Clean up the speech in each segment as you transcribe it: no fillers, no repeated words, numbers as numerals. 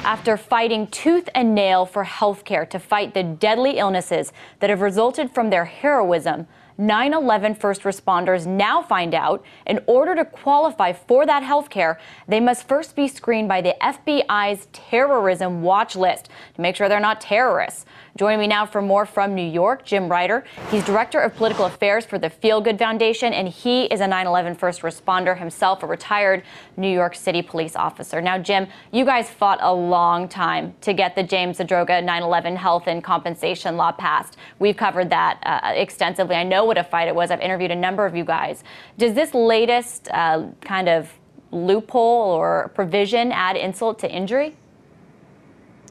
After fighting tooth and nail for health care to fight the deadly illnesses that have resulted from their heroism, 9/11 first responders now find out in order to qualify for that health care, they must first be screened by the FBI's Terrorism Watch List to make sure they're not terrorists. Joining me now for more from New York, Jim Ryder. He's Director of Political Affairs for the Feal Good Foundation, and he is a 9/11 first responder himself, a retired New York City police officer. Now, Jim, you guys fought a long time to get the James Zadroga 9/11 health and compensation law passed. We've covered that extensively. I know what a fight it was. I've interviewed a number of you guys. Does this latest kind of loophole or provision add insult to injury?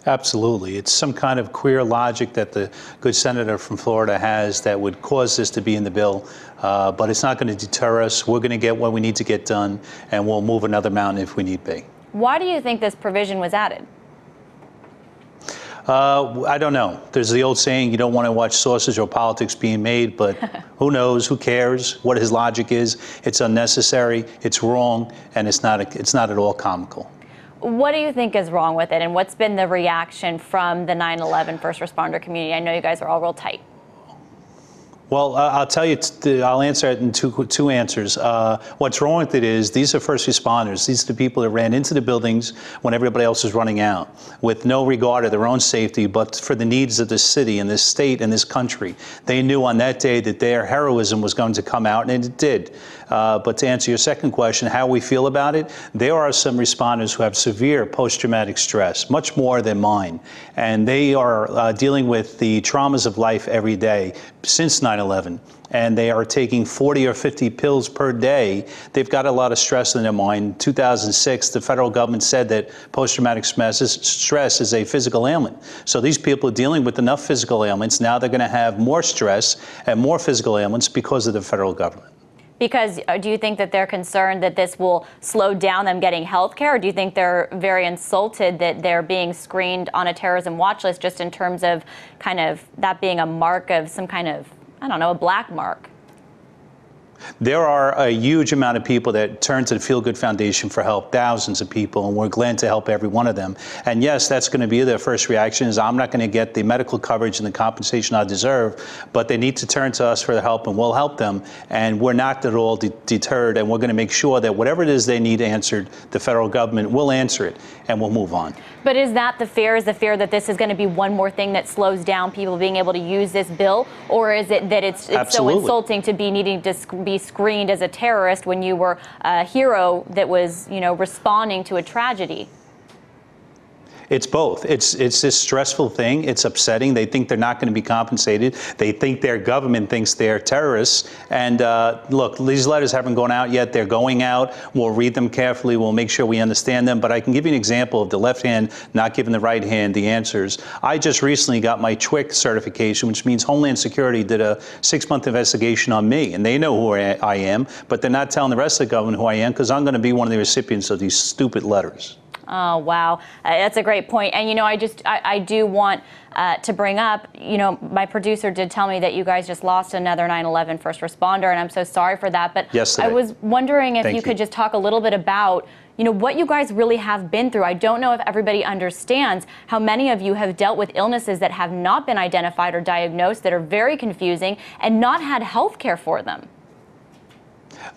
Absolutely. It's some kind of queer logic that the good senator from Florida has that would cause this to be in the bill, but it's not going to deter us. We're going to get what we need to get done, and we'll move another mountain if we need be. Why do you think this provision was added? I don't know. There's the old saying, you don't want to watch sausage or politics being made, but who knows, who cares what his logic is. It's unnecessary, it's wrong, and it's not at all comical. What do you think is wrong with it, and what's been the reaction from the 9/11 first responder community? I know you guys are all real tight. Well, I'll tell you, I'll answer it in two answers. What's wrong with it is these are first responders. These are the people that ran into the buildings when everybody else was running out with no regard to their own safety, but for the needs of this city and this state and this country. They knew on that day that their heroism was going to come out, and it did. But to answer your second question, how we feel about it, there are some responders who have severe post-traumatic stress, much more than mine. And they are dealing with the traumas of life every day since 9/11. And they are taking 40 or 50 pills per day. They've got a lot of stress in their mind. In 2006, the federal government said that post-traumatic stress is a physical ailment. So these people are dealing with enough physical ailments. Now they're going to have more stress and more physical ailments because of the federal government. Because do you think that they're concerned that this will slow down them getting health care, or do you think they're very insulted that they're being screened on a terrorism watch list just in terms of kind of that being a mark of some kind of, I don't know, a black mark? There are a huge amount of people that turn to the Feal Good Foundation for help, thousands of people, and we're glad to help every one of them. And yes, that's going to be their first reaction is I'm not going to get the medical coverage and the compensation I deserve, but they need to turn to us for the help, and we'll help them. And we're not at all deterred, and we're going to make sure that whatever it is they need answered, the federal government will answer it, and we'll move on. But is that the fear? Is the fear that this is going to be one more thing that slows down people being able to use this bill? Or is it that it's so insulting to be needing to be screened as a terrorist when you were a hero that was, you know, responding to a tragedy? It's both. It's this stressful thing. It's upsetting. They think they're not going to be compensated. They think their government thinks they're terrorists. And look, these letters haven't gone out yet. They're going out. We'll read them carefully. We'll make sure we understand them. But I can give you an example of the left hand not giving the right hand the answers. I just recently got my TWIC certification, which means Homeland Security did a 6-month investigation on me. And they know who I am, but they're not telling the rest of the government who I am because I'm going to be one of the recipients of these stupid letters. Oh, wow. That's a great point. And, you know, I do want to bring up, you know, my producer did tell me that you guys just lost another 9/11 first responder, and I'm so sorry for that. But yesterday. I was wondering if you could just talk a little bit about, you know, what you guys really have been through. I don't know if everybody understands how many of you have dealt with illnesses that have not been identified or diagnosed, that are very confusing, and not had health care for them.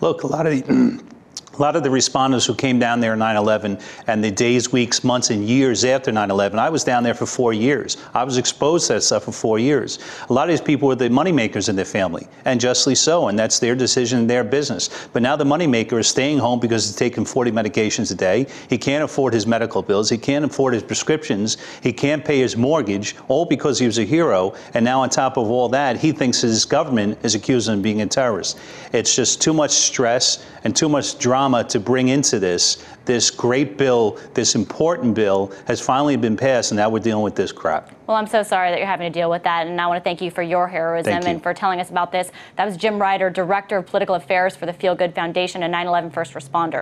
Look, a lot of the responders who came down there in 9/11 and the days, weeks, months, and years after 9/11, I was down there for 4 years. I was exposed to that stuff for 4 years. A lot of these people were the moneymakers in their family, and justly so, and that's their decision, their business. But now the moneymaker is staying home because he's taking 40 medications a day. He can't afford his medical bills. He can't afford his prescriptions. He can't pay his mortgage, all because he was a hero. And now on top of all that, he thinks his government is accusing him of being a terrorist. It's just too much stress and too much drama to bring into this great bill, this important bill has finally been passed, and now we're dealing with this crap. Well, I'm so sorry that you're having to deal with that, and I want to thank you for your heroism and for telling us about this. That was Jim Ryder, Director of Political Affairs for the Feal Good Foundation, a 9/11 first responder.